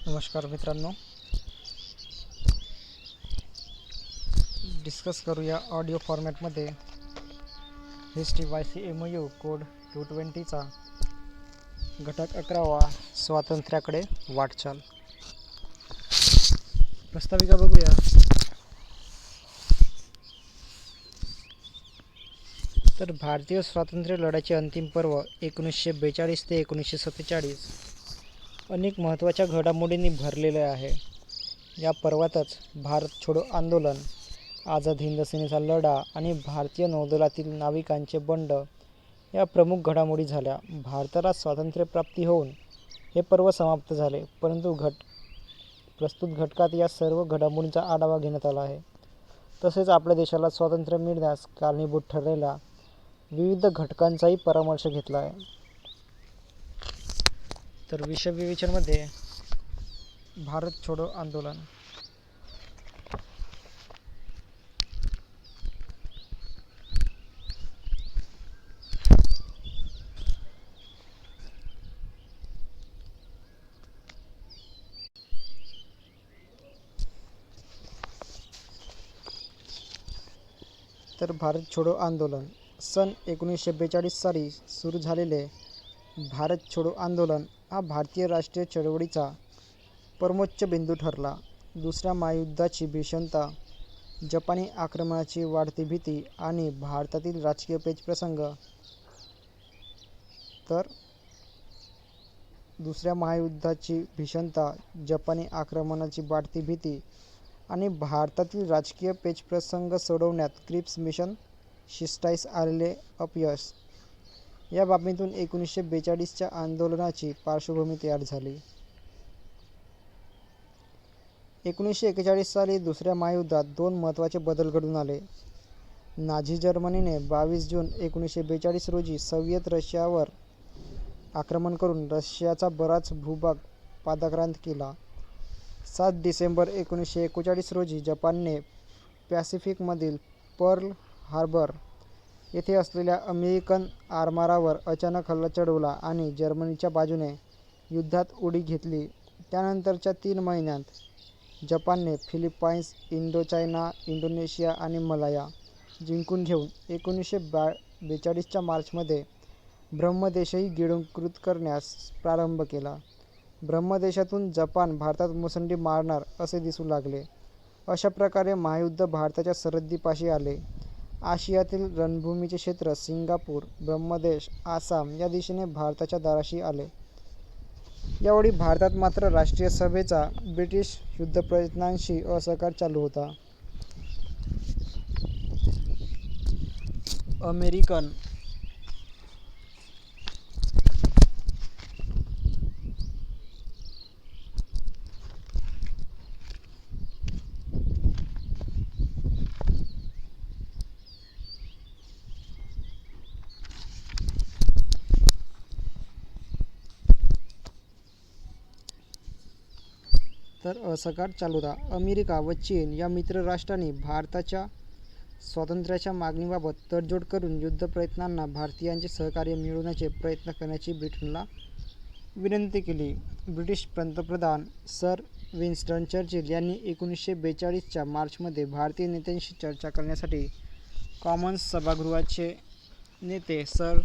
नमस्कार मित्रांनो, डिस्कस करूया ऑडिओ फॉर्मॅटमध्ये HTYC-MOU कोड 220चा घटक 11वा स्वातंत्र्याकडे वाटचाल. प्रस्ताविका बघूया. तर भारतीय स्वातंत्र्य लढ्याचे अंतिम पर्व 1942 ते 1947 अनेक महत्त्वाच्या घडामोडींनी भरलेले आहे. या पर्वातच भारत छोडो आंदोलन, आझाद हिंद सेनेचा लढा आणि भारतीय नौदलातील नाविकांचे बंड या प्रमुख घडामोडी झाल्या. भारताला स्वातंत्र्यप्राप्ती होऊन हे पर्व समाप्त झाले, परंतु प्रस्तुत घटकात या सर्व घडामोडींचा आढावा घेण्यात आला आहे. तसेच आपल्या देशाला स्वातंत्र्य मिळण्यास कारणीभूत ठरलेल्या विविध घटकांचाही परामर्श घेतला आहे. तर विषय विवेचनमध्ये भारत छोडो आंदोलन. तर भारत छोडो आंदोलन सन 1942 साली सुरू झालेले भारत छोडो आंदोलन हा भारतीय राष्ट्रीय चळवळीचा परमोच्च बिंदू ठरला. दुसऱ्या महायुद्धाची भीषणता, जपानी आक्रमणाची वाढती भीती आणि भारतातील राजकीय पेचप्रसंग तर दुसऱ्या महायुद्धाची भीषणता, जपानी आक्रमणाची वाढती भीती आणि भारतातील राजकीय पेचप्रसंग सोडवण्यात क्रिप्स मिशन शिस्ताईस आलेले अपयश या बाबीतून 1942च्या आंदोलनाची पार्श्वभूमी तयार झाली. 1941 साली दुसऱ्या महायुद्धात दोन महत्त्वाचे बदल घडून आले. नाझी जर्मनीने 22 जून 1942 रोजी सोव्हिएत रशियावर आक्रमण करून रशियाचा बराच भूभाग पादाक्रांत केला. 7 डिसेंबर 1941 रोजी जपानने पॅसिफिकमधील पर्ल हार्बर येथे असलेल्या अमेरिकन आरमारावर अचानक हल्ला चढवला आणि जर्मनीच्या बाजूने युद्धात उडी घेतली. त्यानंतरच्या 3 महिन्यांत जपानने फिलिपाईन्स, इंडोचायना, इंडोनेशिया आणि मलाया जिंकून घेऊन 1942च्या मार्चमध्ये ब्रह्मदेशही गिळंकृत करण्यास प्रारंभ केला. ब्रह्मदेशातून जपान भारतात मुसंडी मारणार असे दिसू लागले. अशा प्रकारे महायुद्ध भारताच्या सरहद्दीपाशी आले. आशियातील रणभूमीचे क्षेत्र सिंगापूर, ब्रह्मदेश, आसाम या दिशेने भारताच्या दाराशी आले. यावेळी भारतात मात्र राष्ट्रीय सभेचा ब्रिटिश युद्धप्रयत्नांशी असहकार चालू होता. अमेरिकन तर असहकार चालू होता. अमेरिका व चीन या मित्र राष्ट्रांनी भारताच्या स्वातंत्र्याच्या मागणीबाबत तडजोड करून युद्धप्रयत्नांना भारतीयांचे सहकार्य मिळवण्याचे प्रयत्न करण्याची ब्रिटनला विनंती केली. ब्रिटिश पंतप्रधान सर विन्स्टन चर्चिल यांनी 1942च्या मार्चमध्ये भारतीय नेत्यांशी चर्चा करण्यासाठी कॉमन्स सभागृहाचे नेते सर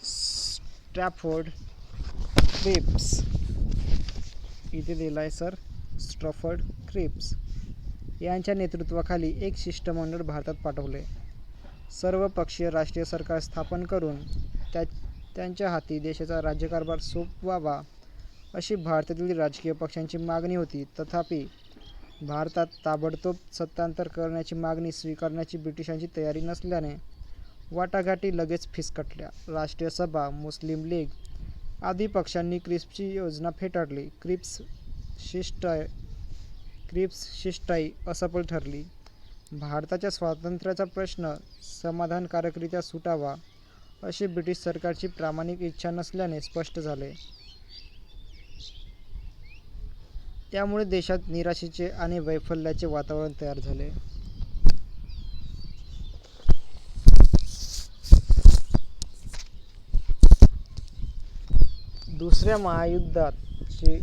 स्टॅफर्ड क्रिप्स इथे दिला आहे सर स्टॅफर्ड क्रिप्स यांच्या नेतृत्वाखाली एक शिष्टमंडळ भारतात पाठवले. सर्वपक्षीय राष्ट्रीय सरकार स्थापन करून त्यांच्या हाती देशाचा राज्यकारभार सोपवावा अशी भारतातील राजकीय पक्षांची मागणी होती. तथापि भारतात ताबडतोब सत्तांतर करण्याची मागणी स्वीकारण्याची ब्रिटिशांची तयारी नसल्याने वाटाघाटी लगेच फिसकटल्या. राष्ट्रीय सभा, मुस्लिम लीग आदी पक्षांनी क्रिप्सची योजना फेटाळली. क्रिप्स शिष्टाई असफल ठरली. भारताच्या स्वातंत्र्याचा प्रश्न समाधानकारकरित्या सुटावा अशी ब्रिटिश सरकारची प्रामाणिक इच्छा नसल्याने स्पष्ट झाले. त्यामुळे देशात निराशेचे आणि वैफल्याचे वातावरण तयार झाले. दुसऱ्या महायुद्धाची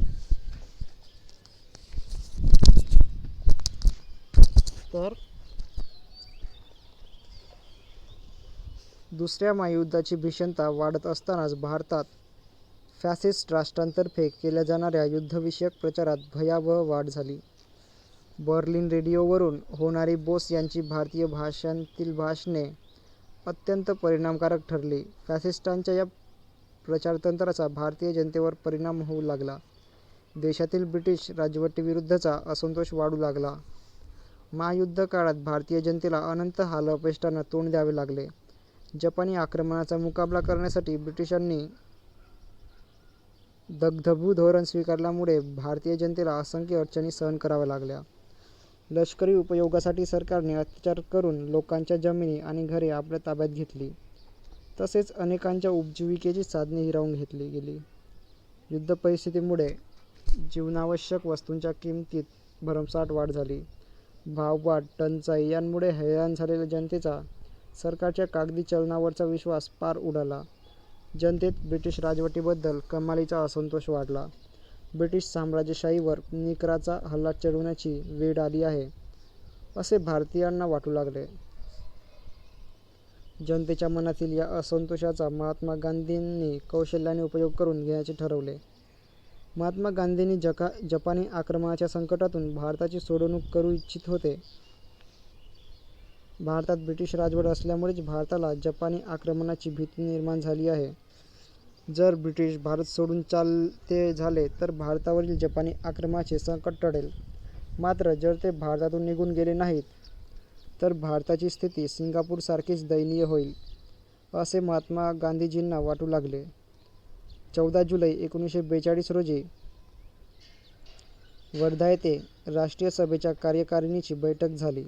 तर दुसऱ्या महायुद्धाची भीषणता वाढत असतानाच भारतात फॅसिस्ट राष्ट्रांतर्फे केल्या जाणाऱ्या युद्धविषयक प्रचारात भयावह वाढ झाली. बर्लिन रेडिओवरून होणारी बोस यांची भारतीय भाषांतील भाषणे अत्यंत परिणामकारक ठरली. फॅसिस्टांच्या या प्रचारतंत्राचा भारतीय जनतेवर परिणाम होऊ लागला. देशातील ब्रिटिश राजवटीविरुद्धचा असंतोष वाढू लागला. महायुद्ध काळात भारतीय जनतेला अनंत हालअपेष्टांना तोंड द्यावे लागले. जपानी आक्रमणाचा मुकाबला करण्यासाठी ब्रिटिशांनी दगधगू धोरण स्वीकारल्यामुळे भारतीय जनतेला असंख्य अडचणी सहन कराव्या लागल्या. लष्करी उपयोगासाठी सरकारने अत्याचार करून लोकांच्या जमिनी आणि घरे आपल्या ताब्यात घेतली. तसेच अनेकांच्या उपजीविकेची साधने हिरावून घेतली गेली. युद्ध परिस्थितीमुळे जीवनावश्यक वस्तूंच्या किमतीत भरमसाठ वाढ झाली. भाववाढ, टंचाई यांमुळे हैराण झालेल्या जनतेचा सरकारच्या कागदी चलनावरचा विश्वास पार उडाला. जनतेत ब्रिटिश राजवटीबद्दल कमालीचा असंतोष वाढला. ब्रिटिश साम्राज्यशाहीवर निकराचा हल्ला चढवण्याची वेळ आली आहे, असे भारतीयांना वाटू लागले. जनतेच्या मनातील या असंतोषाचा महात्मा गांधींनी कौशल्याने उपयोग करून घेण्याचे ठरवले. महात्मा गांधींनी जपानी आक्रमणाच्या संकटातून भारताची सोडवणूक करू इच्छित होते. भारतात ब्रिटिश राजवट असल्यामुळेच भारताला जपानी आक्रमणाची भीती निर्माण झाली आहे. जर ब्रिटिश भारत सोडून चालते झाले तर भारतावरील जपानी आक्रमणाचे संकट टळेल. मात्र जर ते भारतातून निघून गेले नाहीत तर भारताची स्थिती सिंगापूरसारखीच दयनीय होईल, असे महात्मा गांधीजींना वाटू लागले. 14 जुलै 1942 रोजी वर्धा येथे राष्ट्रीय सभेच्या कार्यकारिणीची बैठक झाली.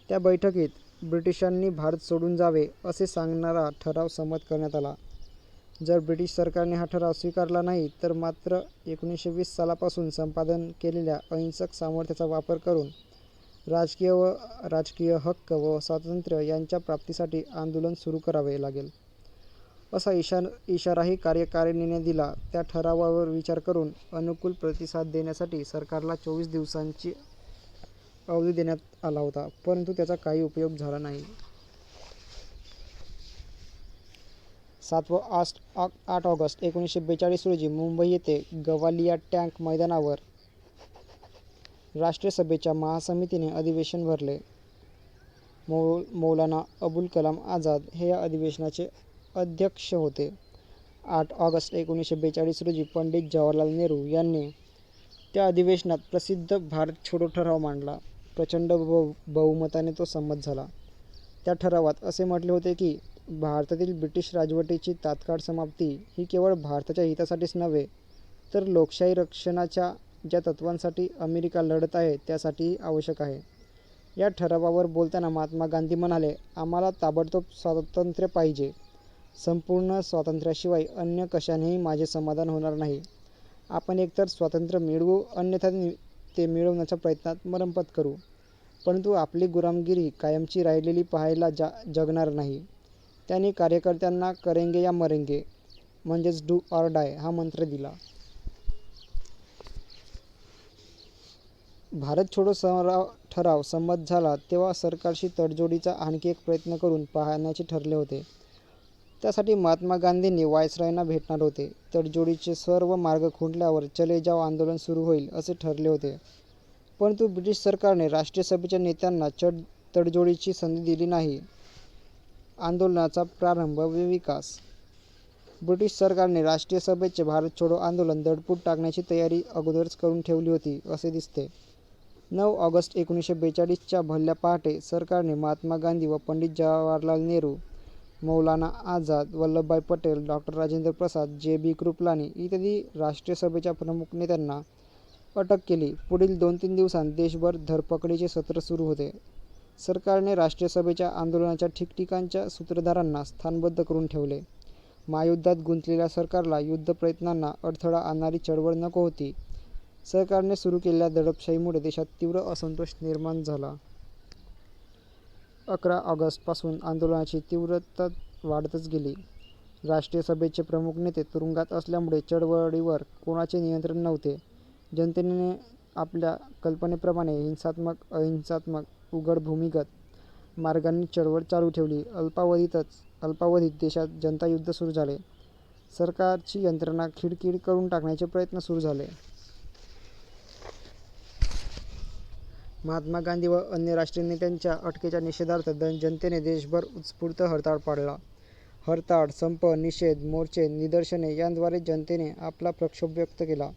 त्या बैठकीत ब्रिटिशांनी भारत सोडून जावे असे सांगणारा ठराव संमत करण्यात आला. जर ब्रिटिश सरकारने हा ठराव स्वीकारला नाही तर मात्र 1920 सालापासून संपादन केलेल्या अहिंसक सामर्थ्याचा वापर करून राजकीय हक्क व स्वातंत्र्य यांच्या प्राप्तीसाठी आंदोलन सुरू करावे लागेल, असा इशाराही कार्यकारिणीने दिला. त्या ठरावावर विचार करून अनुकूल प्रतिसाद देण्यासाठी सरकारला 24 दिवसांची अवधी देण्यात आला होता, परंतु त्याचा काही उपयोग झाला नाही. 7 व 8 ऑगस्ट 1942 रोजी मुंबई येथे गवालिया टँक मैदानावर राष्ट्रीय सभेच्या महासमितीने अधिवेशन भरले. मौलाना अबुल कलाम आझाद हे या अधिवेशनाचे अध्यक्ष होते. 8 ऑगस्ट 1942 रोजी पंडित जवाहरलाल नेहरू यांनी त्या अधिवेशनात प्रसिद्ध भारत छोडो ठराव मांडला. प्रचंड बहुमताने तो संमत झाला. त्या ठरावात असे म्हटले होते की भारतातील ब्रिटिश राजवटीची तात्काळ समाप्ती ही केवळ भारताच्या हितासाठीच नव्हे तर लोकशाही रक्षणाच्या ज्या तत्त्वांसाठी अमेरिका लढत आहे त्यासाठीही आवश्यक आहे. या ठरावावर बोलताना महात्मा गांधी म्हणाले, आम्हाला ताबडतोब स्वातंत्र्य पाहिजे. संपूर्ण स्वातंत्र्याशिवाय अन्य कशानेही माझे समाधान होणार नाही. आपण एकतर स्वातंत्र्य मिळवू अन्यथा ते मिळवण्याच्या प्रयत्नात मरण पत्करू, परंतु आपली गुलामगिरी कायमची राहिलेली पाहायला जगणार नाही. त्यांनी कार्यकर्त्यांना करेंगे या मरेंगे म्हणजेच डू ऑर डाय हा मंत्र दिला. भारत छोडो ठराव संमत झाला तेव्हा सरकारशी तडजोडीचा आणखी एक प्रयत्न करून पाहण्याचे ठरले होते. त्यासाठी महात्मा गांधींनी व्हाईसरॉयना भेटणार होते. तडजोडीचे सर्व मार्ग खुंटल्यावर चले जाव आंदोलन सुरू होईल असे ठरले होते. परंतु ब्रिटिश सरकारने राष्ट्रीय सभेच्या नेत्यांना तडजोडीची संधी दिली नाही. आंदोलनाचा प्रारंभ व विकास. ब्रिटिश सरकारने राष्ट्रीय सभेचे भारत छोडो आंदोलन दडपून टाकण्याची तयारी अगोदरच करून ठेवली होती असे दिसते. 9 ऑगस्ट 1942च्या भल्या पहाटे सरकारने महात्मा गांधी व पंडित जवाहरलाल नेहरू, मौलाना आझाद, वल्लभभाई पटेल, डॉ. राजेंद्र प्रसाद, जे. बी. कृपलानी इत्यादी राष्ट्रीय सभेच्या प्रमुख नेत्यांना अटक केली. पुढील 2-3 दिवसांत देशभर धरपकडीचे सत्र सुरू होते. सरकारने राष्ट्रीय सभेच्या आंदोलनाच्या ठिकठिकाणच्या सूत्रधारांना स्थानबद्ध करून ठेवले. महायुद्धात गुंतलेल्या सरकारला युद्ध प्रयत्नांना अडथळा आणणारी चळवळ नको होती. सरकारने सुरू केलेल्या दडपशाहीमुळे देशात तीव्र असंतोष निर्माण झाला. 11 ऑगस्टपासून आंदोलनाची तीव्रता वाढतच गेली. राष्ट्रीय सभेचे प्रमुख नेते तुरुंगात असल्यामुळे चळवळीवर कोणाचे नियंत्रण नव्हते. जनतेने आपल्या कल्पनेप्रमाणे हिंसात्मक, अहिंसात्मक उघड भूमिगत मार्गांनी चळवळ चालू ठेवली. अल्पावधीत देशात जनता युद्ध सुरू झाले. सरकारची यंत्रणा खिळखिळ करून टाकण्याचे प्रयत्न सुरू झाले. महात्मा गांधी व अन्य राष्ट्रीय नेत्यांच्या अटकेच्या निषेधार्थ जनतेने देशभर उत्स्फूर्त हरताळ पाडला. हरताळ, संप, निषेध, मोर्चे, निदर्शने यांद्वारे जनतेने आपला प्रक्षोभ व्यक्त केला.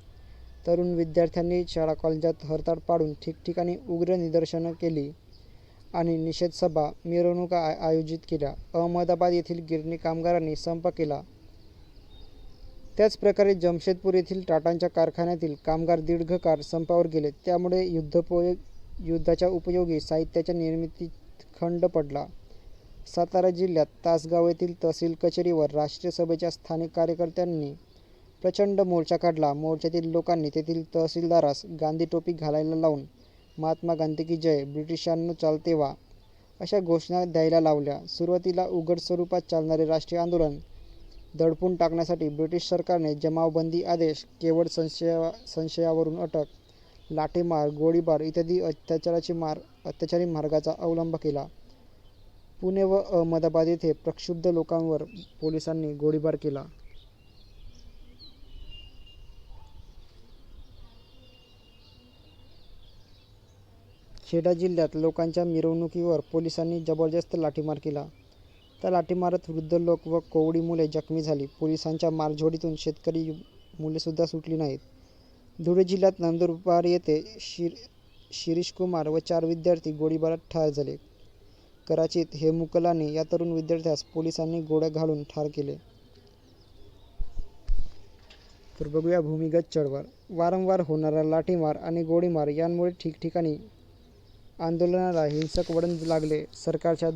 तरुण विद्यार्थ्यांनी शाळा कॉलेजात हरताळ पाडून ठिकठिकाणी उग्र निदर्शनं केली आणि निषेध सभा, मिरवणुका आयोजित केल्या. अहमदाबाद येथील गिरणी कामगारांनी संप केला. त्याच प्रकारे जमशेदपूर येथील टाटांच्या कारखान्यातील कामगार दीर्घकाळ संपावर गेले. त्यामुळे युद्धाच्या उपयोगी साहित्याच्या निर्मितीत खंड पडला. सातारा जिल्ह्यात तासगाव येथील तहसील कचेरीवर राष्ट्रीय सभेच्या स्थानिक कार्यकर्त्यांनी प्रचंड मोर्चा काढला. मोर्चातील लोकांनी तेथील तहसीलदारास गांधी टोपी घालायला लावून महात्मा गांधी की जय, ब्रिटिशांनो चालते व्हा अशा घोषणा द्यायला लावल्या. सुरुवातीला उघड स्वरूपात चालणारे राष्ट्रीय आंदोलन दडपून टाकण्यासाठी ब्रिटिश सरकारने जमावबंदी आदेश, केवळ संशयावरून अटक, लाठीमार, गोळीबार इत्यादी अत्याचारी मार्गाचा अवलंब केला. पुणे व अहमदाबाद येथे प्रक्षुब्ध लोकांवर पोलिसांनी गोळीबार केला. खेडा जिल्ह्यात लोकांच्या मिरवणुकीवर पोलिसांनी जबरदस्त लाठीमार केला. त्या लाठीमारात वृद्ध लोक व कोवळी मुले जखमी झाली. पोलिसांच्या मारझोडीतून शेतकरी मुलेसुद्धा सुटली नाहीत. धुळे जिल्ह्यात नंदुरबार येथे शिरीषकुमार व 4 विद्यार्थी गोळीबारात ठार झाले. कराचीत हेमुकलानी या तरुण विद्यार्थ्यास पोलिसांनी गोळ्या घालून ठार केले. तर बघूया भूमिगत चळवळ. वारंवार होणारा लाठीमार आणि गोळीबार यांमुळे ठिकठिकाणी आंदोलनाला हिंसक वळण लागले. सरकारच्या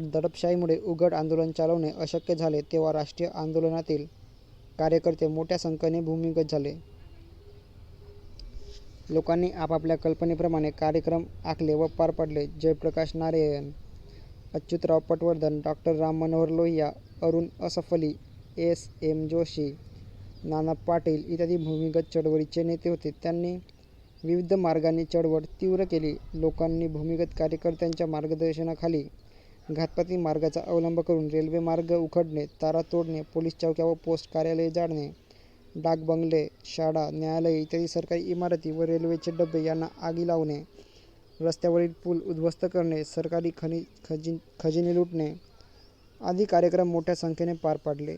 दडपशाहीमुळे उघड आंदोलन चालवणे अशक्य झाले. तेव्हा राष्ट्रीय आंदोलनातील कार्यकर्ते मोठ्या संख्येने भूमिगत झाले. लोकांनी आपापल्या कल्पनेप्रमाणे कार्यक्रम आखले व पार पाडले. जयप्रकाश नारायण, अच्युतराव पटवर्धन, डॉ. राम मनोहर लोहिया, अरुण असफ अली, एस. एम. जोशी, नाना पाटील इत्यादी भूमिगत चळवळीचे नेते होते. त्यांनी विविध मार्गांनी चळवळ तीव्र केली. लोकांनी भूमिगत कार्यकर्त्यांच्या मार्गदर्शनाखाली घातपाती मार्गाचा अवलंब करून रेल्वे मार्ग उखडणे, तारा तोडणे, पोलीस चौक्या व पोस्ट कार्यालये जाळणे, डाक बंगले, शाळा, न्यायालये इत्यादी सरकारी इमारती व रेल्वेचे डबे यांना आगी लावणे, रस्त्यावरील पूल उद्ध्वस्त करणे, सरकारी खजिने लुटणे आदी कार्यक्रम मोठ्या संख्येने पार पाडले.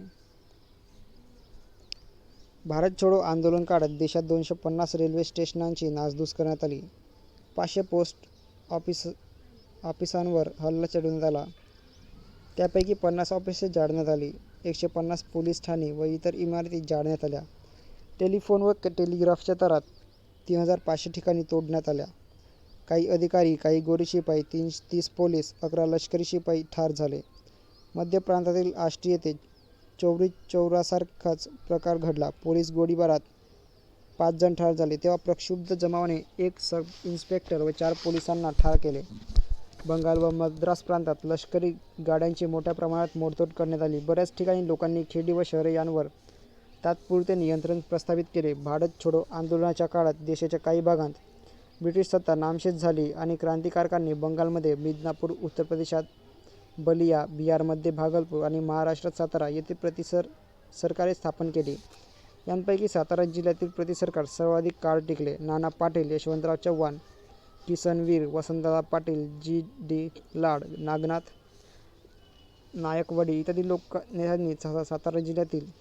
भारत छोडो आंदोलन काळात देशात 250 रेल्वे स्टेशनांची नासधूस करण्यात आली. 500 पोस्ट ऑफिसांवर हल्ला चढवण्यात आला. त्यापैकी 50 ऑफिसे जाळण्यात आली. 150 पोलीस ठाणी व इतर इमारती जाळण्यात आल्या. टेलिफोन व टेलिग्राफच्या तारा 3500 ठिकाणी तोडण्यात आल्या. काही अधिकारी, काही गोरे शिपाई, 30 पोलीस, 11 लष्करी शिपाई ठार झाले. मध्य प्रांतातील आष्टी येथे चौरी चौरासारखाच प्रकार घडला. पोलीस गोळीबारात 5 जण ठार झाले. तेव्हा प्रक्षुब्ध जमावाने 1 सब इन्स्पेक्टर व 4 पोलिसांना ठार केले. बंगाल व मद्रास प्रांतात लष्करी गाड्यांची मोठ्या प्रमाणात मोडतोड करण्यात आली. बऱ्याच ठिकाणी लोकांनी खेडी व शहरे यांवर तात्पुरते नियंत्रण प्रस्थापित केले. भारत छोडो आंदोलनाच्या काळात देशाच्या काही भागांत ब्रिटिश सत्ता नामशेष झाली आणि क्रांतिकारकांनी बंगालमध्ये मिदनापूर, उत्तर प्रदेशात बलिया, बिहारमध्ये भागलपूर आणि महाराष्ट्रात सातारा येथे प्रतिसरकारे स्थापन केली. यांपैकी सातारा जिल्ह्यातील प्रतिसरकार सर्वाधिक काळ टिकले. नाना पाटील, यशवंतराव चव्हाण, किसनवीर, वसंतदादा पाटील, जी. डी. लाड, नागनाथ नायकवडी इत्यादी नेत्यांनी सातारा जिल्ह्यातील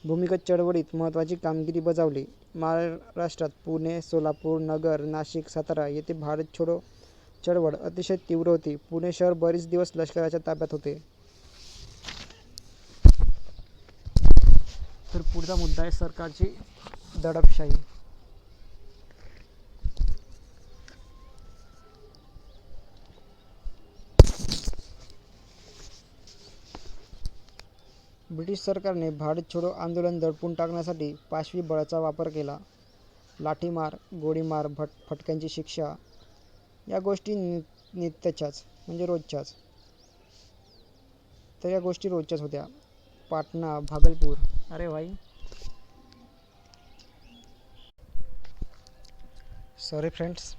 भूमिगत चळवळीत महत्त्वाची कामगिरी बजावली. महाराष्ट्रात पुणे, सोलापूर, नगर, नाशिक, सातारा येथे भारत छोडो चळवळ अतिशय तीव्र होती. पुणे शहर बरेच दिवस लष्कराच्या ताब्यात होते. तर पुढचा मुद्दा आहे सरकारची दडपशाही. ब्रिटिश सरकारने भारत छोडो आंदोलन दडपून टाकण्यासाठी पाशवी बळाचा वापर केला. लाठीमार, गोळीमार, फटक्यांची शिक्षा या गोष्टी नित्याच्याच म्हणजे रोजच्याच. तर या गोष्टी रोजच्याच होत्या. पाटणा भागलपूर. अरे भाई सॉरी फ्रेंड्स.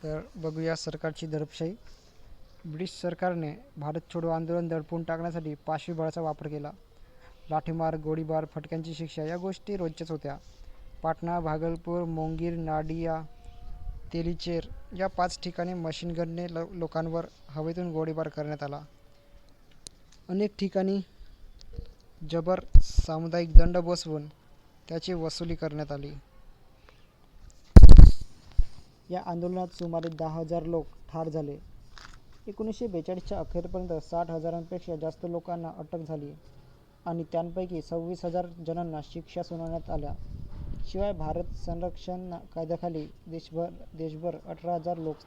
तर बघूया सरकारची दडपशाही. ब्रिटिश सरकारने भारत छोडो आंदोलन दडपून टाकण्यासाठी पाशवी बळाचा वापर केला. लाठीमार, गोळीबार, फटक्यांची शिक्षा या गोष्टी रोजच्याच होत्या. पाटणा, भागलपूर, मोंगीर, नाडिया, तेलीचेर या 5 ठिकाणी मशीनगनने लोकांवर हवेतून गोळीबार करण्यात आला. अनेक ठिकाणी जबर सामुदायिक दंड बसवून त्याची वसुली करण्यात आली. या आंदोलनात सुमारे 10,000 लोक ठार झाले. 1942च्या अखेरपर्यंत 60,000पेक्षा जास्त लोकांना अटक झाली आणि त्यांपैकी 26,000 जणांना शिक्षा सुनावण्यात आल्या. शिवाय भारत संरक्षण कायद्याखाली देशभर 18,000 लोक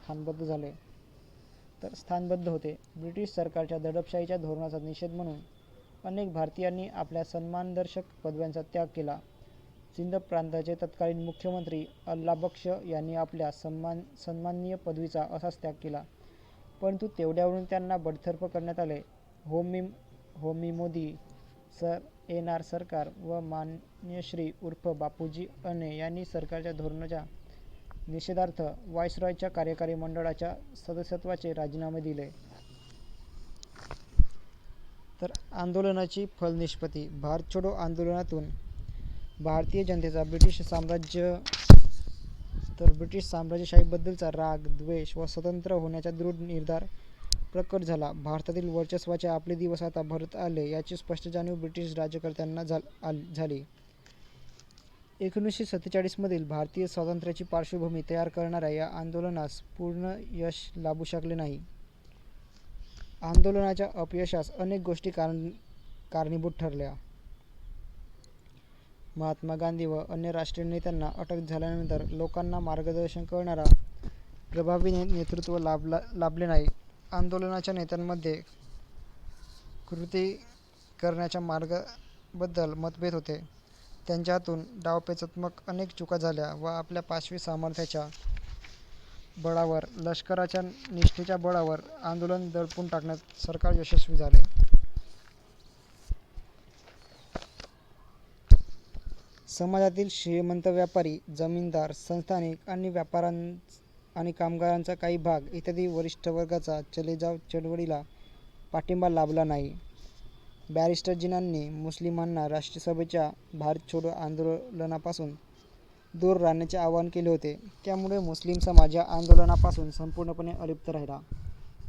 स्थानबद्ध होते. ब्रिटिश सरकारच्या दडपशाहीच्या धोरणाचा निषेध म्हणून अनेक भारतीयांनी आपल्या सन्मानदर्शक पदव्यांचा त्याग केला. सिंध प्रांताचे तत्कालीन मुख्यमंत्री अल्ला बक्ष यांनी आपल्या सन्माननीय पदवीचा असाच त्याग केला, परंतु तेवढ्यावरून त्यांना बडतर्फ करण्यात आले. Homi Mody, Sir N. सरकार व मान्य श्री उर्फ बापूजी अने यांनी सरकारच्या धोरणाच्या निषेधार्थ व्हाईसरॉयच्या कार्यकारी मंडळाच्या सदस्यत्वाचे राजीनामे दिले. तर आंदोलनाची फलनिष्पत्ती. भारत छोडो आंदोलनातून भारतीय जनतेचा ब्रिटिश साम्राज्यशाहीबद्दलचा राग, द्वेष व स्वतंत्र होण्याचा दृढ निर्धार प्रकट झाला. भारतातील वर्चस्वाचे आपले दिवस आता भरत आले याची स्पष्ट जाणीव ब्रिटिश राज्यकर्त्यांना झाली. 1947 मधील भारतीय स्वातंत्र्याची पार्श्वभूमी तयार करणाऱ्या या आंदोलनास पूर्ण यश लाभू शकले नाही. आंदोलनाच्या अपयशास अनेक गोष्टी कारणीभूत ठरल्या. महात्मा गांधी व अन्य राष्ट्रीय नेत्यांना अटक झाल्यानंतर लोकांना मार्गदर्शन करणारा प्रभावी नेतृत्व लाभले नाही. आंदोलनाच्या नेत्यांमध्ये कृती करण्याच्या मार्गाबद्दल मतभेद होते. त्यांच्या हातून डावपेचात्मक अनेक चुका झाल्या व आपल्या पाशवी सामर्थ्याच्या बळावर, लष्कराच्या निष्ठेच्या बळावर आंदोलन दडपून टाकण्यात सरकार यशस्वी झाले. समाजातील श्रीमंत व्यापारी, जमीनदार, संस्थानिक आणि कामगारांचा काही भाग इत्यादी वरिष्ठ वर्गाचा चले जाव चळवळीला पाठिंबा लाभला नाही. बॅरिस्टर जिनांनी मुस्लिमांना राष्ट्रसभेच्या भारत छोडो आंदोलनापासून दूर राहण्याचे आवाहन केले होते. त्यामुळे मुस्लिम समाज या आंदोलनापासून संपूर्णपणे अलिप्त राहिला.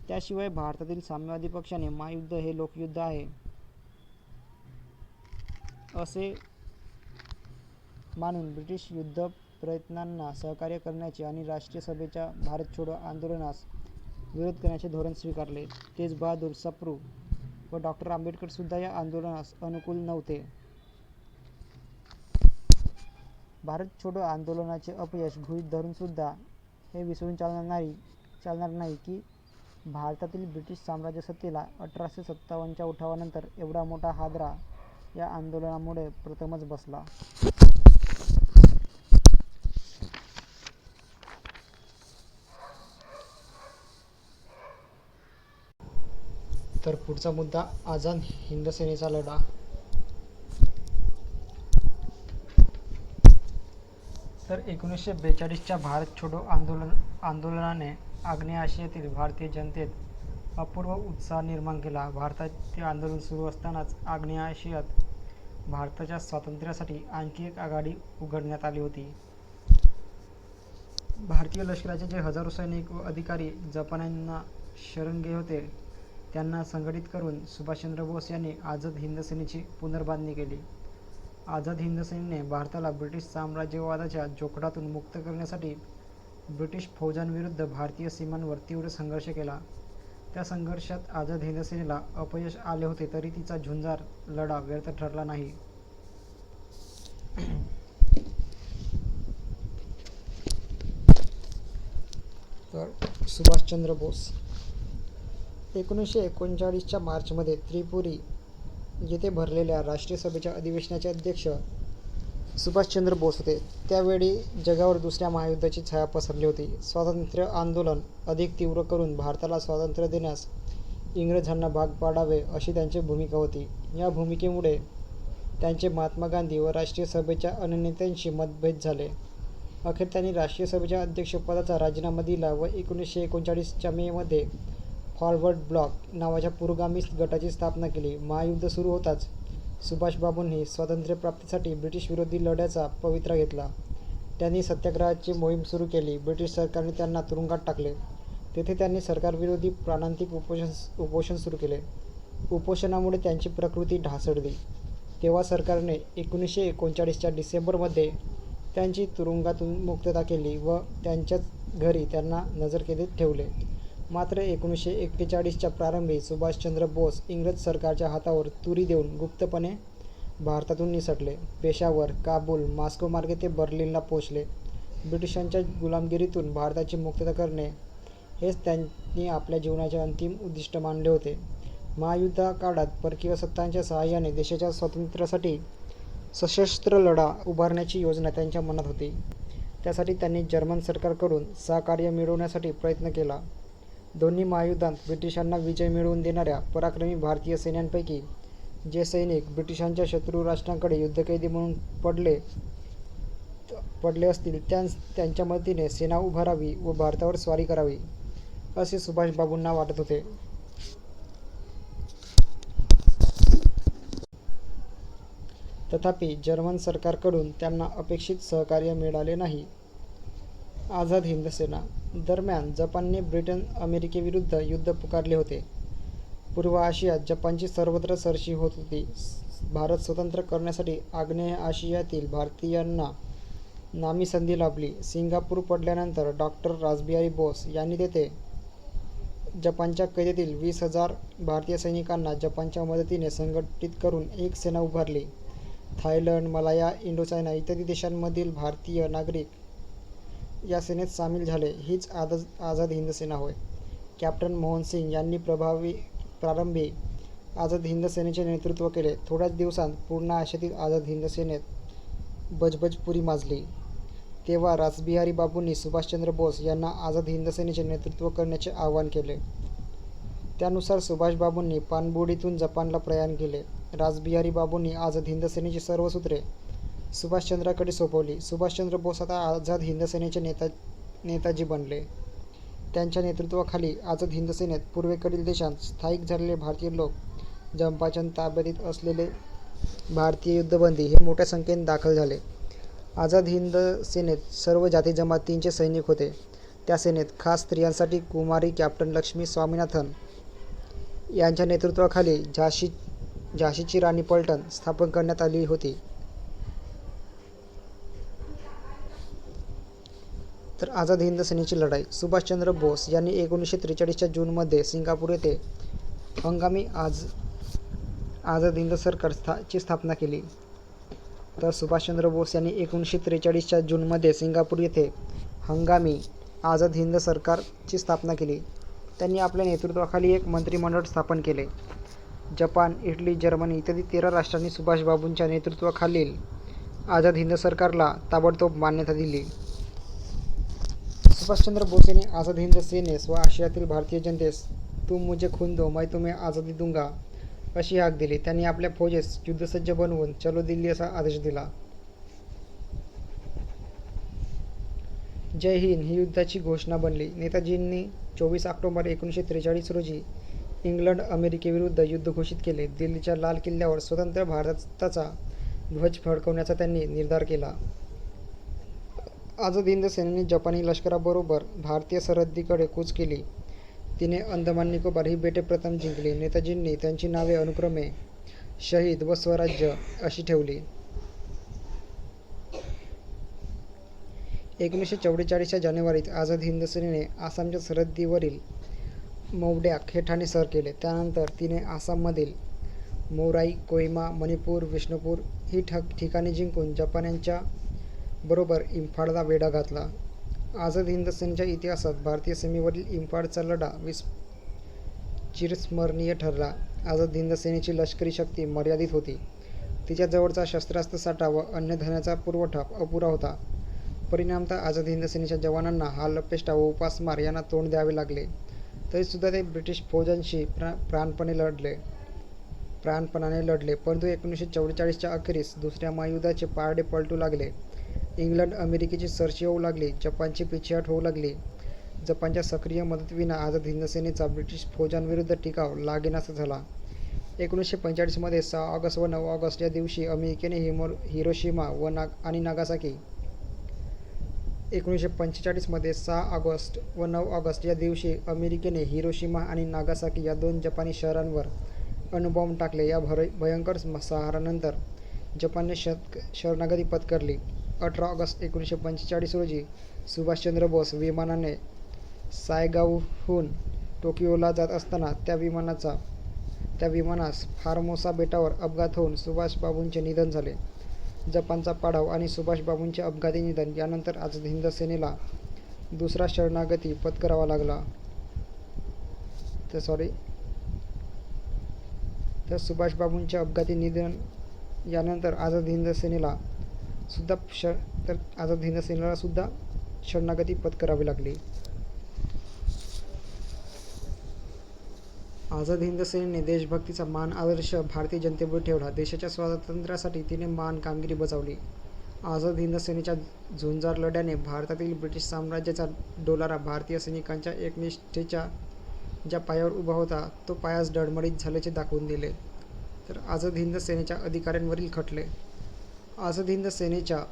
त्याशिवाय भारतातील साम्यवादी पक्षाने महायुद्ध हे लोकयुद्ध आहे असे मानून ब्रिटिश युद्ध प्रयत्नांना सहकार्य करण्याचे आणि राष्ट्रीय सभेच्या भारत छोडो आंदोलनास विरोध करण्याचे धोरण स्वीकारले. तेज बहादूर सप्रू व डॉ. आंबेडकर सुद्धा या आंदोलनास अनुकूल नव्हते. भारत छोडो आंदोलनाचे अपयश गृहीत धरून सुद्धा हे विसरून चालणार नाही की भारतातील ब्रिटिश साम्राज्य सत्तेला 1857च्या उठावानंतर एवढा मोठा हादरा या आंदोलनामुळे प्रथमच बसला. तर पुढचा मुद्दा, आझाद हिंद सेनेचा लढा. तर 1942च्या भारत छोडो आंदोलनाने आग्नेय आशियातील भारतीय जनतेत अपूर्व उत्साह निर्माण केला. भारताचे आंदोलन सुरू असतानाच आग्नेय आशियात भारताच्या स्वातंत्र्यासाठी आणखी एक आघाडी उघडण्यात आली होती. भारतीय लष्कराचे जे हजारो सैनिक व अधिकारी जपान्यांना शरण गेले होते त्यांना संघटित करून सुभाषचंद्र बोस यांनी आझाद हिंद सेनेची पुनर्बांधणी केली. आझाद हिंद सेनेने भारताला ब्रिटिश साम्राज्यवादाच्या जोखडातून मुक्त करण्यासाठी ब्रिटिश फौजांविरुद्ध भारतीय सीमांवर तीव्र संघर्ष केला. त्या संघर्षात आझाद हिंद सेनेला अपयश आले होते तरी तिचा झुंजार लढा व्यर्थ ठरला नाही. तर सुभाषचंद्र बोस 1939च्या मार्चमध्ये त्रिपुरी येथे भरलेल्या राष्ट्रीय सभेच्या अधिवेशनाचे अध्यक्ष सुभाषचंद्र बोस होते. त्यावेळी जगावर दुसऱ्या महायुद्धाची छाया पसरली होती. स्वातंत्र्य आंदोलन अधिक तीव्र करून भारताला स्वातंत्र्य देण्यास इंग्रजांना भाग पाडावे अशी त्यांची भूमिका होती. या भूमिकेमुळे त्यांचे महात्मा गांधी व राष्ट्रीय सभेच्या अन्य नेत्यांशी मतभेद झाले. अखेर त्यांनी राष्ट्रीय सभेच्या अध्यक्षपदाचा राजीनामा दिला व 1939च्या मेमध्ये फॉरवर्ड ब्लॉक नावाच्या पुरोगामी गटाची स्थापना केली. महायुद्ध सुरू होताच सुभाषबाबूंनी स्वातंत्र्यप्राप्तीसाठी ब्रिटिशविरोधी लढ्याचा पवित्रा घेतला. त्यांनी सत्याग्रहाची मोहीम सुरू केली. ब्रिटिश सरकारने त्यांना तुरुंगात टाकले. तेथे त्यांनी सरकारविरोधी प्राणांतिक उपोषण सुरू केले. उपोषणामुळे त्यांची प्रकृती ढासळली. तेव्हा सरकारने 1939च्या डिसेंबरमध्ये त्यांची तुरुंगातून मुक्तता केली व त्यांच्याच घरी त्यांना नजरकैदेत ठेवले. मात्र 1941च्या प्रारंभी सुभाषचंद्र बोस इंग्रज सरकारच्या हातावर तुरी देऊन गुप्तपणे भारतातून निसटले. पेशावर, काबूल, मॉस्को मार्गे ते बर्लिनला पोहोचले. ब्रिटिशांच्या गुलामगिरीतून भारताची मुक्तता करणे हेच त्यांनी आपल्या जीवनाचे अंतिम उद्दिष्ट मानले होते. महायुद्धकाळात परकीय सत्तांच्या सहाय्याने देशाच्या स्वातंत्र्यासाठी सशस्त्र लढा उभारण्याची योजना त्यांच्या मनात होती. त्यासाठी त्यांनी जर्मन सरकारकडून सहकार्य मिळवण्यासाठी प्रयत्न केला. दोन्ही महायुद्धात ब्रिटिशांना विजय मिळवून देणाऱ्या पराक्रमी भारतीय सैन्यांपैकी जे सैनिक ब्रिटिशांच्या शत्रू राष्ट्रांकडे युद्धकैदी म्हणून पडले असतील त्यांच्या मदतीने सेना उभारावी व भारतावर स्वारी करावी असे सुभाषबाबूंना वाटत होते. तथापि जर्मन सरकारकडून त्यांना अपेक्षित सहकार्य मिळाले नाही. आझाद हिंद सेना दरम्यान जपानने ब्रिटन अमेरिकेविरुद्ध युद्ध पुकारले होते. पूर्व आशियात जपानची सर्वत्र सरशी होत होती. भारत स्वतंत्र करण्यासाठी आग्नेय आशियातील भारतीयांना नामी संधी लाभली. सिंगापूर पडल्यानंतर डॉ. रासबिहारी बोस यांनी तेथे जपानच्या कैदेतील 20,000 भारतीय सैनिकांना जपानच्या मदतीने संघटित करून एक सेना उभारली. थायलंड, मलाया, इंडोचायना इत्यादी देशांमधील भारतीय नागरिक या सेनेत सामील झाले. हीच आझाद हिंद सेना होय. कॅप्टन मोहन सिंग यांनी प्रारंभी आझाद हिंद सेनेचे नेतृत्व केले. थोड्याच दिवसांत पूर्ण आशियातील आझाद हिंद सेनेत बजबजपुरी माजली. तेव्हा रासबिहारी बाबूंनी सुभाषचंद्र बोस यांना आझाद हिंद सेनेचे नेतृत्व करण्याचे आवाहन केले. त्यानुसार सुभाषबाबूंनी पाणबुडीतून जपानला प्रयाण केले. रासबिहारी बाबूंनी आझाद हिंद सेनेची सर्व सूत्रे सुभाषचंद्राकडे सोपवली. सुभाषचंद्र बोस आता आझाद हिंद सेनेचे नेताजी बनले. त्यांच्या नेतृत्वाखाली आझाद हिंद सेनेत पूर्वेकडील देशांत स्थायिक झालेले भारतीय लोक, जंपाच्या ताब्यात असलेले भारतीय युद्धबंदी हे मोठ्या संख्येने दाखल झाले. आझाद हिंद सेनेत सर्व जाती जमातींचे सैनिक होते. त्या सेनेत खास स्त्रियांसाठी कुमारी कॅप्टन लक्ष्मी स्वामीनाथन यांच्या नेतृत्वाखाली झाशीची राणी पलटण स्थापन करण्यात आली होती. तर आझाद हिंद सेनेची लढाई सुभाषचंद्र बोस यांनी 1943च्या जूनमध्ये सिंगापूर येथे हंगामी आझाद हिंद सरकारची स्थापना केली. तर सुभाषचंद्र बोस यांनी 1943च्या जूनमध्ये सिंगापूर येथे हंगामी आझाद हिंद सरकारची स्थापना केली. त्यांनी आपल्या नेतृत्वाखाली एक मंत्रिमंडळ स्थापन केले. जपान, इटली, जर्मनी इत्यादी 13 राष्ट्रांनी सुभाषबाबूंच्या नेतृत्वाखालील आझाद हिंद सरकारला ताबडतोब मान्यता दिली. सुभाषचंद्र बोस यांनी आझाद हिंद सेनेस व आशियातील भारतीय जनतेस तुम मुझे खून दो मैं तुम्हें आझादी दूंगा अशी हाक दिली. त्यांनी आपल्या फौजेस युद्धसज्ज बनवून चलो दिल्ली असा आदेश दिला. जय हिंद ही युद्धाची घोषणा बनली. नेताजींनी 24 ऑक्टोबर 1943 रोजी इंग्लंड अमेरिकेविरुद्ध युद्ध घोषित केले. दिल्लीच्या लाल किल्ल्यावर स्वतंत्र भारताचा ध्वज फडकवण्याचा त्यांनी निर्धार केला. आझाद हिंद सेनेने जपानी लष्कराबरोबर भारतीय सरहद्दीकडे कूच केली. तिने अंदमान निकोबार ही बेटे प्रथम जिंकली. नेताजींनी त्यांची नावे अनुक्रमे शहीद व स्वराज्य अशी ठेवली. 1944च्या जानेवारीत आझाद हिंद सेनेने आसामच्या सरहद्दीवरील मौड्याक हे ठाणे सर केले. त्यानंतर तिने आसाममधील मोराई, कोहिमा, मणिपूर, विष्णुपूर ही ठिकाणे जिंकून जपान्यांच्या बरोबर इम्फाळला वेढा घातला. आझाद हिंद सेनेच्या इतिहासात भारतीय सीमेवरील इम्फाळचा लढा चिरस्मरणीय ठरला. आझाद हिंद सेनेची लष्करी शक्ती मर्यादित होती. तिच्याजवळचा शस्त्रास्त्र साठा व अन्नधान्याचा पुरवठा अपुरा होता. परिणामतः आझाद हिंद सेनेच्या जवानांना हालअपेष्टा व उपासमार यांना तोंड द्यावे लागले. तरीसुद्धा ते ब्रिटिश फौजांशी प्राणपणाने लढले. परंतु 1944च्या अखेरीस दुसऱ्या महायुद्धाचे पारडे पलटू लागले. इंग्लंड अमेरिकेची सरशी होऊ लागली. जपानची पिछेहाट होऊ लागली. जपानच्या सक्रिय मदतीविना आझाद हिंद सेनेचा ब्रिटिश फौजांविरुद्ध टिकाव लागेनासा झाला. 1945मध्ये 6 ऑगस्ट व 9 ऑगस्ट या दिवशी अमेरिकेने हिरोशिमा आणि नागासाकी 1945मध्ये 6 ऑगस्ट व 9 ऑगस्ट या दिवशी अमेरिकेने हिरोशिमा आणि नागासाकी या 2 जपानी शहरांवर अणुबॉम्ब टाकले. या भयंकर संहारानंतर जपानने शरणागती पत्करली. 18 ऑगस्ट 1945 रोजी सुभाषचंद्र बोस विमानाने सायगावहून टोकियोला जात असताना त्या विमानास फॉर्मोसा बेटावर अपघात होऊन सुभाषबाबूंचे निधन झाले. जपानचा पाडाव आणि सुभाषबाबूंचे अपघाती निधन यानंतर आझाद हिंद सेनेला दुसरा शरणागती पत्करावा लागला. तर सुभाषबाबूंचे अपघाती निधन यानंतर आझाद हिंद सेनेला सुद्धा शरणागती पत्करावी लागली. आझाद हिंद सेनेने देशभक्तीचा मान आदर्श भारतीय जनतेपुढे ठेवला. देशाच्या स्वातंत्र्यासाठी तिने महान कामगिरी बजावली. आझाद हिंद सेनेच्या झुंजार लढ्याने भारतातील ब्रिटिश साम्राज्याचा डोलारा भारतीय सैनिकांच्या एकनिष्ठेच्या ज्या पायावर उभा होता तो पायाच डळमळीत झाल्याचे दाखवून दिले. तर आझाद हिंद सेनेच्या अधिकाऱ्यांवरील खटले. आझाद हिंद सेनेच्या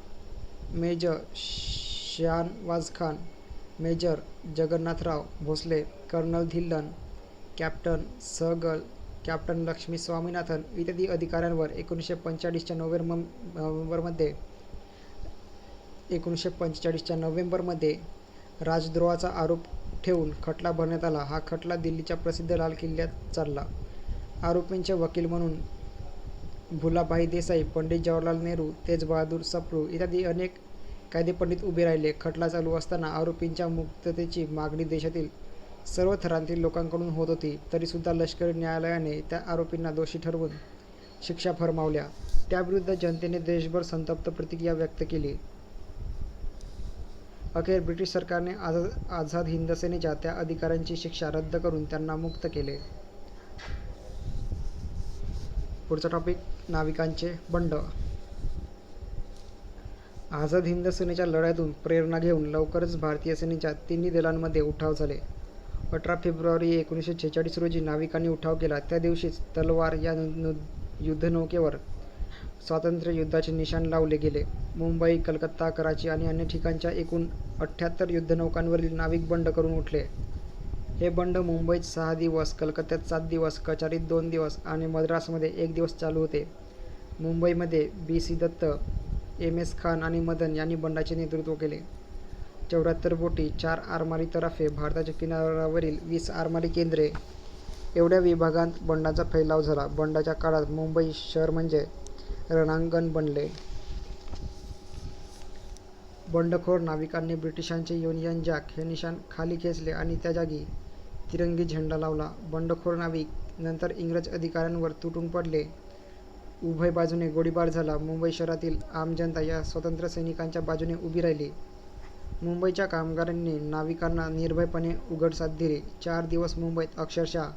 major Shahnawaz Khan, major Jagannathrao Bhosale, colonel Dhillon, captain Sahgal, captain Lakshmi Swaminathan इत्यादी अधिकाऱ्यांवर 1945च्या नोव्हेंबरमध्ये राजद्रोहाचा आरोप ठेवून खटला भरण्यात आला. हा खटला दिल्लीच्या प्रसिद्ध लाल किल्ल्यात चालला. आरोपींचे वकील म्हणून भुलाभाई देसाई, पंडित जवाहरलाल नेहरू, तेजबहादूर सप्रू इत्यादी अनेक कायदेपंडित उभे राहिले. खटला चालू असताना आरोपींच्या मुक्ततेची मागणी देशातील सर्व थरांतील लोकांकडून होत होती. तरीसुद्धा लष्करी न्यायालयाने त्या आरोपींना दोषी ठरवून शिक्षा फर्मावल्या. त्याविरुद्ध जनतेने देशभर संतप्त प्रतिक्रिया व्यक्त केली. अखेर ब्रिटिश सरकारने आझाद हिंद सेनेच्या त्या अधिकाऱ्यांची शिक्षा रद्द करून त्यांना मुक्त केले. पुढचा टॉपिक, नाविकांचे बंड. आझाद हिंद सेनेच्या लढ्यातून प्रेरणा घेऊन लवकरच भारतीय सेनेच्या तिन्ही दलांमध्ये उठाव झाले. 18 फेब्रुवारी 1946 रोजी नाविकांनी उठाव केला. त्या दिवशीच तलवार या युद्धनौकेवर स्वातंत्र्य युद्धाचे निशाण लावले गेले. मुंबई, कलकत्ता, कराची आणि अन्य ठिकाणच्या एकूण 78 युद्धनौकांवरील नाविक बंड करून उठले. हे बंड मुंबईत 6 दिवस, कलकत्त्यात 7 दिवस, कचारीत 2 दिवस आणि मद्रासमध्ये 1 दिवस चालू होते. मुंबईमध्ये B.C. दत्त, M.S. खान आणि मदन यांनी बंडाचे नेतृत्व केले. 74 बोटी, 4 आरमारी तराफे, भारताच्या किनाऱ्यावरील 20 आरमारी केंद्रे एवढ्या विभागांत बंडाचा फैलाव झाला. बंडाच्या काळात मुंबई शहर म्हणजे रणांगण बनले. बंडखोर नाविकांनी ब्रिटिशांचे युनियन जॅक हे निशाण खाली खेचले आणि त्या जागी तिरंगी झेंडा लावला. बंडखोर नाविक नंतर इंग्रज अधिकाऱ्यांवर तुटून पडले. उभय बाजूने गोळीबार झाला. मुंबई शहरातील आम जनता या स्वातंत्र्य सैनिकांच्या बाजूने उभी राहिली. मुंबईच्या कामगारांनी नाविकांना निर्भयपणे उघड साथ दिली. 4 दिवस मुंबईत अक्षरशः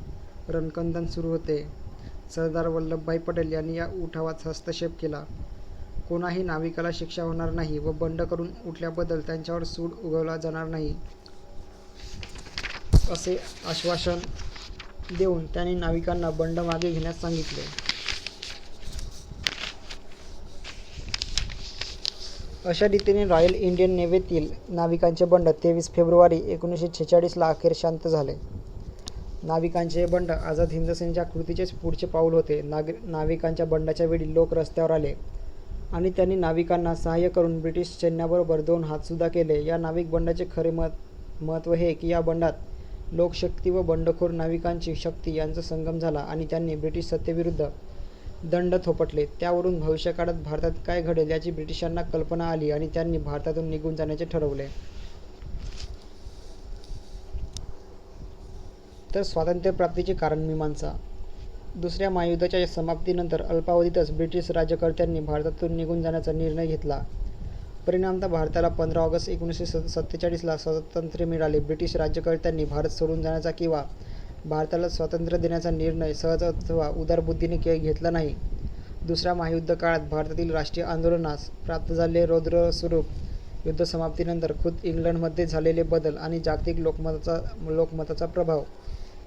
रणकंदन सुरू होते. सरदार वल्लभभाई पटेल यांनी या उठावात हस्तक्षेप केला. कोणाही नाविकाला शिक्षा होणार नाही व बंड करून उठल्याबद्दल त्यांच्यावर सूड उगवला जाणार नाही असे आश्वासन देऊन त्यांनी नाविकांना बंड मागे घेण्यास सांगितले. अशा रीतीने रॉयल इंडियन नेव्हीतील नाविकांचे बंड 23 फेब्रुवारी 1946 अखेर शांत झाले. नाविकांचे हे बंड आझाद हिंद सेनेच्या कृतीचेच पुढचे पाऊल होते. नाविकांच्या बंडाच्या वेळी लोक रस्त्यावर आले आणि त्यांनी नाविकांना सहाय्य करून ब्रिटिश सैन्याबरोबर 2 हातसुद्धा केले. या नाविक बंडाचे खरे महत्त्व हे की या बंडात लोकशक्ती व बंडखोर नाविकांची शक्ती यांचा संगम झाला आणि त्यांनी ब्रिटिश सत्तेविरुद्ध दंड थोपटले. त्यावरून भविष्यकाळात भारतात काय घडेल याची ब्रिटिशांना कल्पना आली आणि त्यांनी भारतातून निघून जाण्याचे ठरवले. तर स्वातंत्र्यप्राप्तीची कारणमीमांसा. दुसऱ्या महायुद्धाच्या समाप्तीनंतर अल्पावधीतच ब्रिटिश राज्यकर्त्यांनी भारतातून निघून जाण्याचा निर्णय घेतला. परिणामतः भारताला 15 ऑगस्ट 1947ला स्वातंत्र्य मिळाले. ब्रिटिश राज्यकर्त्यांनी भारत सोडून जाण्याचा किंवा भारताला स्वातंत्र्य देण्याचा निर्णय सहज अथवा उदारबुद्धीने घेतला नाही. दुसऱ्या महायुद्ध काळात भारतातील राष्ट्रीय आंदोलनास प्राप्त झालेले रौद्र स्वरूप, युद्धसमाप्तीनंतर खुद्द इंग्लंडमध्ये झालेले बदल आणि जागतिक लोकमताचा प्रभाव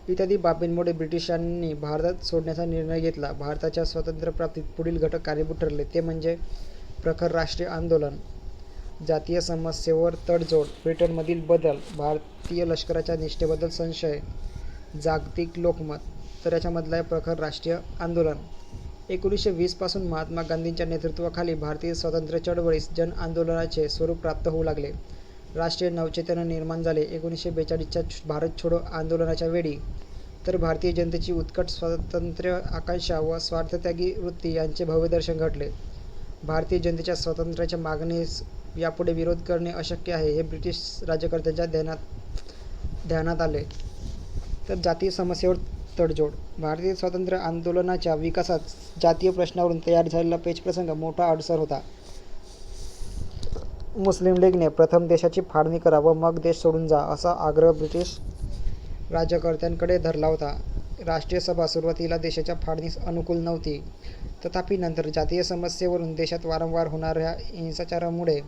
इत्यादी बाबींमुळे ब्रिटिशांनी भारत सोडण्याचा निर्णय घेतला. भारताच्या स्वातंत्र्यप्राप्तीत पुढील घटक कारणीभूत ठरले ते म्हणजे प्रखर राष्ट्रीय आंदोलन, जातीय समस्येवर तडजोड, ब्रिटनमधील बदल, भारतीय लष्कराच्या निष्ठेबद्दल संशय, जागतिक लोकमत. तर याच्यामधलं आहे प्रखर राष्ट्रीय आंदोलन. 1920 पासून महात्मा गांधींच्या नेतृत्वाखाली भारतीय स्वातंत्र्य चळवळीस जन आंदोलनाचे स्वरूप प्राप्त होऊ लागले. राष्ट्रीय नवचैतन्य निर्माण झाले. 1942च्या भारत छोडो आंदोलनाच्या वेळी तर भारतीय जनतेची उत्कट स्वातंत्र्य आकांक्षा व स्वार्थत्यागी वृत्ती यांचे भव्यदर्शन घडले. भारतीय जनतेच्या स्वातंत्र्याच्या मागणीस यापुढे विरोध करणे अशक्य आहे हे ब्रिटिश राज्यकर्त्यांच्या ध्यानात आले. तर जातीय समस्येवर तडजोड. भारतीय स्वातंत्र्य आंदोलनाच्या विकासात जातीय प्रश्नावरून तयार झालेला पेचप्रसंग मोठा अडसर होता. मुस्लिम लीगने प्रथम देशाची फाळणी करा व मग देश सोडून जा असा आग्रह ब्रिटिश राज्यकर्त्यांकडे धरला होता. राष्ट्रीय सभा सुरुवातीला देशाच्या फाळणीस अनुकूल नव्हती. तथापि नंतर जातीय समस्येवरून देशात वारंवार होणाऱ्या हिंसाचारामुळे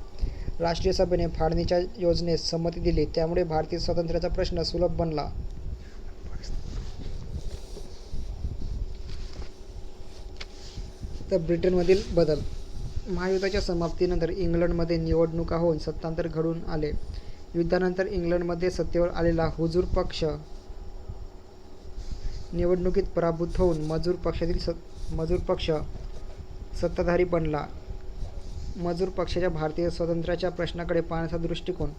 राष्ट्रीय सभेने फाळणीच्या योजनेस संमती दिली. त्यामुळे भारतीय स्वातंत्र्याचा प्रश्न सुलभ बनला. तर ब्रिटनमधील बदल. महायुद्धाच्या समाप्तीनंतर इंग्लंडमध्ये निवडणुका होऊन सत्तांतर घडून आले. युद्धानंतर इंग्लंडमध्ये सत्तेवर आलेला हुजूर पक्ष निवडणुकीत पराभूत होऊन मजूर पक्ष सत्ताधारी बनला. मजूर पक्षाच्या भारतीय स्वातंत्र्याच्या प्रश्नाकडे पाहण्याचा दृष्टिकोन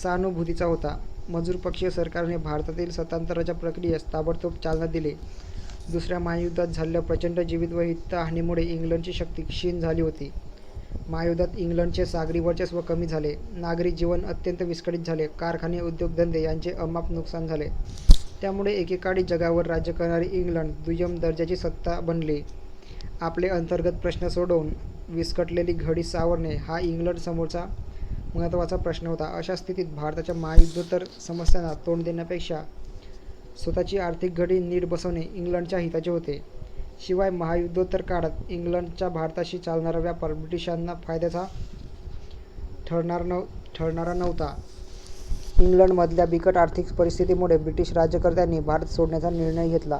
सहानुभूतीचा होता. मजूर पक्षीय सरकारने भारतातील सत्तांतराच्या प्रक्रियेस ताबडतोब चालना दिली. दुसऱ्या महायुद्धात झालेल्या प्रचंड जीवित व हितहानीमुळे इंग्लंडची शक्ती क्षीण झाली होती. महायुद्धात इंग्लंडचे सागरी वर्चस्व कमी झाले. नागरी जीवन अत्यंत विस्कळीत झाले. कारखाने, उद्योगधंदे यांचे अमाप नुकसान झाले. त्यामुळे एकेकाळी जगावर राज्य करणारी इंग्लंड दुय्यम दर्जाची सत्ता बनली. आपले अंतर्गत प्रश्न सोडवून विस्कटलेली घडी सावरणे हा इंग्लंडसमोरचा महत्त्वाचा प्रश्न होता. अशा स्थितीत भारताच्या महायुद्धोत्तर समस्यांना तोंड देण्यापेक्षा स्वतःची आर्थिक घडी नीट बसवणे इंग्लंडच्या हिताचे होते. शिवाय महायुद्धोत्तर काळात इंग्लंडचा भारताशी चालणारा व्यापार ब्रिटिशांना फायद्याचा ठरणारा नव्हता. इंग्लंडमधल्या बिकट आर्थिक परिस्थितीमुळे ब्रिटिश राज्यकर्त्यांनी भारत सोडण्याचा निर्णय घेतला.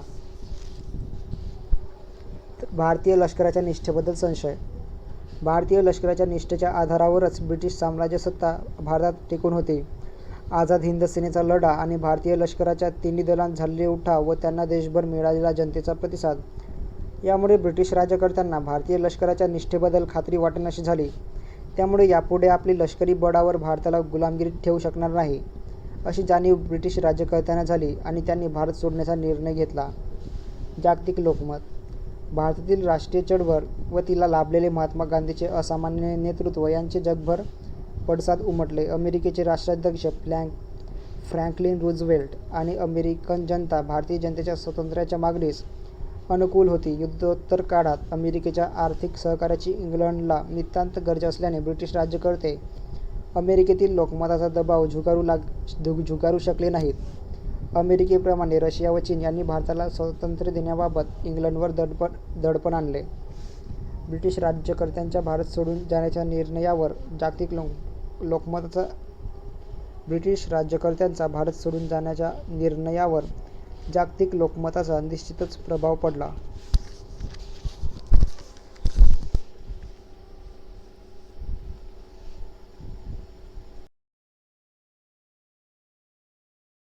भारतीय लष्कराच्या निष्ठेबद्दल संशय. भारतीय लष्कराच्या निष्ठेच्या आधारावरच ब्रिटिश साम्राज्य सत्ता भारतात टिकून होती. आझाद हिंद सेनेचा लढा आणि भारतीय लष्कराच्या तिन्ही दलांत झालेले उठाव व त्यांना देशभर मिळालेला जनतेचा प्रतिसाद यामुळे ब्रिटिश राज्यकर्त्यांना भारतीय लष्कराच्या निष्ठेबद्दल खात्री वाटेनाशी झाली. त्यामुळे यापुढे आपली लष्करी बळावर भारताला गुलामगिरीत ठेवू शकणार नाही अशी जाणीव ब्रिटिश राज्यकर्त्यांना झाली आणि त्यांनी भारत सोडण्याचा निर्णय घेतला. जागतिक लोकमत. भारतातील राष्ट्रीय चळवळ व तिला लाभलेले महात्मा गांधींचे असामान्य नेतृत्व यांचे जगभर पडसाद उमटले. अमेरिकेचे राष्ट्राध्यक्ष फ्रँकलिन रूझवेल्ट आणि अमेरिकन जनता भारतीय जनतेच्या स्वातंत्र्याच्या मागणीस अनुकूल होती. युद्धोत्तर काळात अमेरिकेच्या आर्थिक सहकार्याची इंग्लंडला नितांत गरज असल्याने ब्रिटिश राज्यकर्ते अमेरिकेतील लोकमताचा दबाव झुगारू शकले नाहीत. अमेरिकेप्रमाणे रशिया व चीन यांनी भारताला स्वातंत्र्य देण्याबाबत इंग्लंडवर दडपण आणले. ब्रिटिश राज्यकर्त्यांच्या भारत सोडून जाण्याच्या निर्णयावर जागतिक लोकमताचा ब्रिटिश राज्यकर्त्यांचा भारत सोडून जाण्याच्या निर्णयावर जागतिक लोकमताचा निश्चितच प्रभाव पडला.